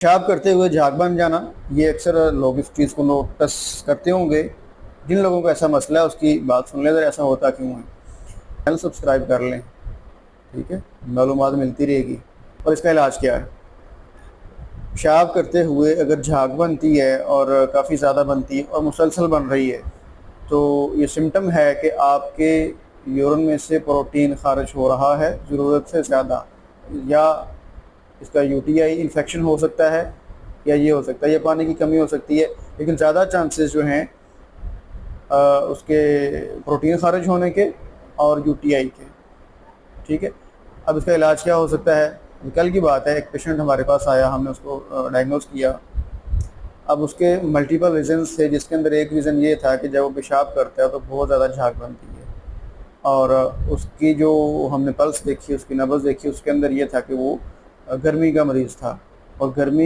पेशाब करते हुए झाग बन जाना, ये अक्सर लोग इस चीज़ को नोटिस करते होंगे। जिन लोगों को ऐसा मसला है उसकी बात सुन लें, ऐसा होता क्यों है। चैनल सब्सक्राइब कर लें, ठीक है, मालूमात मिलती रहेगी। और इसका इलाज क्या है? पेशाब करते हुए अगर झाग बनती है और काफ़ी ज़्यादा बनती है और मुसलसल बन रही है, तो ये सिम्टम है कि आपके यूरिन में से प्रोटीन खारिज हो रहा है ज़रूरत से ज़्यादा, या इसका यूटीआई इन्फेक्शन हो सकता है, या ये हो सकता है, या पानी की कमी हो सकती है। लेकिन ज़्यादा चांसेस जो हैं उसके प्रोटीन खारिज होने के और यूटीआई के, ठीक है। अब इसका इलाज क्या हो सकता है? कल की बात है, एक पेशेंट हमारे पास आया, हमने उसको डायग्नोस किया। अब उसके मल्टीपल रीज़न्स थे, जिसके अंदर एक रीज़न ये था कि जब वो पेशाब करता है तो बहुत ज़्यादा झाग बनती है। और उसकी जो हमने पल्स देखी, उसकी नब्ज़ देखी, उसके अंदर ये था कि वो गर्मी का मरीज़ था। और गर्मी